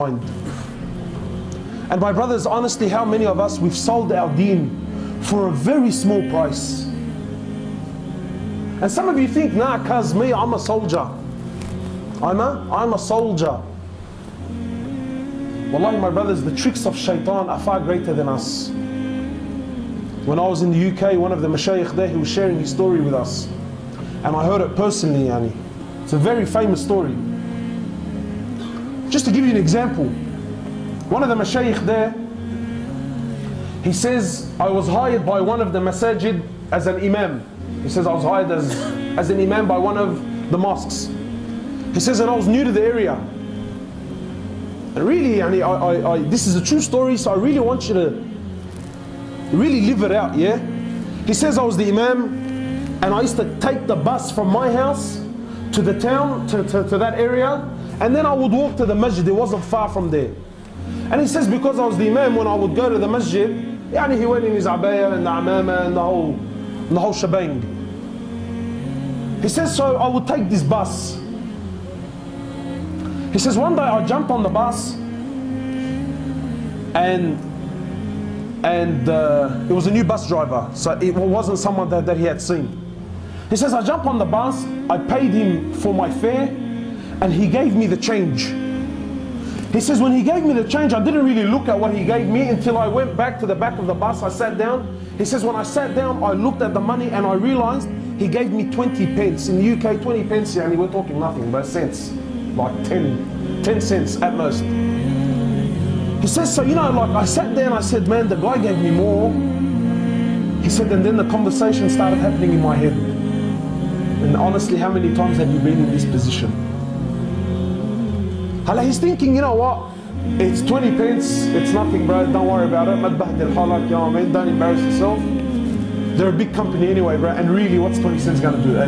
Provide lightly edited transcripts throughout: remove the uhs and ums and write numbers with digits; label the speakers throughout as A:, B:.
A: And my brothers, honestly, how many of us, we've sold our deen for a very small price? And some of you think, nah, cuz me, I'm a soldier. I'm a soldier. Wallahi, my brothers, the tricks of shaitan are far greater than us. When I was in the UK, one of the mashayikh there, he was sharing his story with us. And I heard it personally, yani. It's a very famous story. Just to give you an example, one of the mashayikh there, he says, I was hired by one of the masajid as an imam. He says, I was hired as an imam by one of the mosques. He says, and I was new to the area. And really, yani, this is a true story, so I really want you to really live it out, yeah? He says, I was the imam, and I used to take the bus from my house to the town, to that area, and then I would walk to the masjid. It wasn't far from there. And he says, because I was the imam, when I would go to the masjid, yani he went in his abaya and the amama and the whole shebang. He says, so I would take this bus. He says, one day I jumped on the bus, and it was a new bus driver, so it wasn't someone that he had seen. He says, I jumped on the bus, I paid him for my fare, and he gave me the change. He says, when he gave me the change, I didn't really look at what he gave me until I went back to the back of the bus. I sat down. He says, when I sat down, I looked at the money and I realized he gave me 20 pence. In the UK, 20 pence, and we're talking nothing but cents, like 10 cents at most. He says, so like I sat there and I said, man, the guy gave me more. He said, and then the conversation started happening in my head. And honestly, how many times have you been in this position? He's thinking, you know what? It's 20 pence, it's nothing, bro. Don't worry about it. Don't embarrass yourself. They're a big company anyway, bro. And really, what's 20 cents gonna do?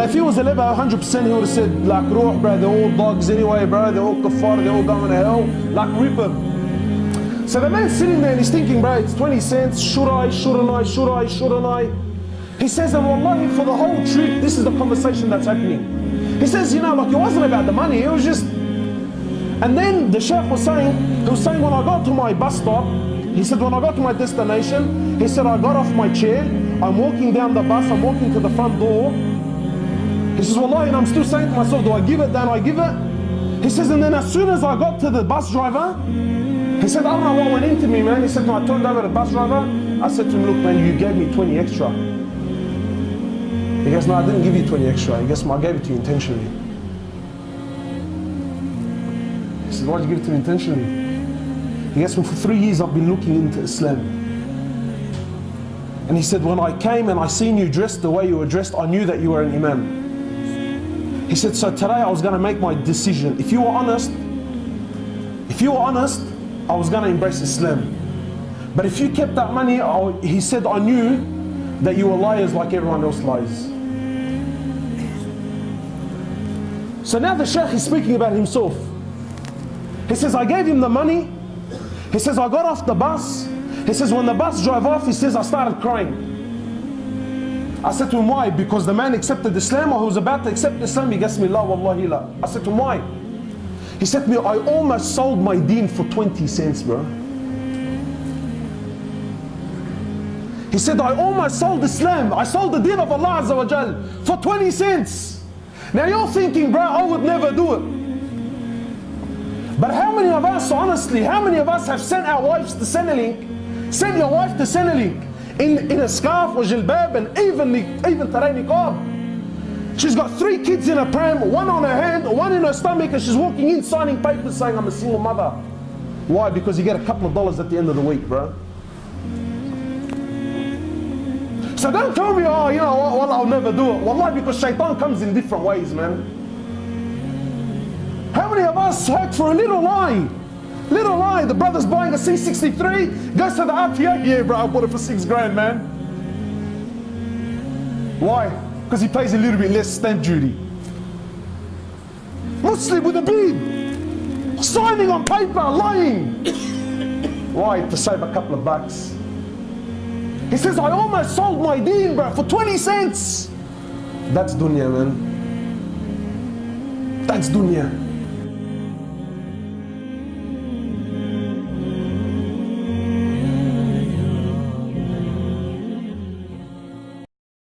A: If he was a level 100%, he would have said, like, ruh, bro, they're all dogs anyway, bro. They're all kuffar, they're all going to hell. Like, rip them. So the man's sitting there and he's thinking, bro, it's 20 cents. Should I? Shouldn't I? Should I? Shouldn't I? He says, and wallahi, for the whole trip, this is the conversation that's happening. He says, like it wasn't about the money, it was just... And then the sheikh was saying, when I got to my bus stop, he said, when I got to my destination, he said, I got off my chair, I'm walking down the bus, I'm walking to the front door. He says, wallahi, and I'm still saying to myself, do I give it, don't I give it? He says, and then as soon as I got to the bus driver, he said, I don't know what went into me, man. He said, no, I turned over to the bus driver, I said to him, look, man, you gave me 20 extra. He goes, no, I didn't give you 20 extra. He goes, I gave it to you intentionally. He said, why did you give it to me intentionally? He goes, well, for 3 years I've been looking into Islam. And he said, when I came and I seen you dressed the way you were dressed, I knew that you were an imam. He said, so today I was going to make my decision. If you were honest, I was going to embrace Islam. But if you kept that money, he said, I knew that you were liars like everyone else lies. So now the sheikh is speaking about himself. He says, I gave him the money. He says, I got off the bus. He says, when the bus drove off, he says, I started crying. I said to him, why? Because the man accepted Islam, or he was about to accept Islam. He goes to me, la wallahi la. I said to him, why? He said to me, I almost sold my deen for 20 cents, bro. He said, I almost sold Islam. I sold the deen of Allah Azza wa Jal for 20 cents. Now you're thinking, bro, I would never do it. But how many of us, honestly, how many of us have sent our wives to Centrelink, sent your wife to Centrelink in a scarf or jilbab and even taray niqab? She's got 3 kids in a pram, 1 on her hand, 1 in her stomach, and she's walking in signing papers saying, I'm a single mother. Why? Because you get a couple of dollars at the end of the week, bro. So don't tell me, oh, you know what, well, I'll never do it. Wallahi, because shaitan comes in different ways, man. How many of us heard for a little lie? Little lie, the brother's buying a C63, goes to the RTA, yeah bro, I bought it for 6 grand, man. Why? Because he pays a little bit less stamp duty. Muslim with a bead, signing on paper, lying. Why? To save a couple of bucks. He says, I almost sold my deen, bro, for 20 cents. That's dunya, man. That's dunya.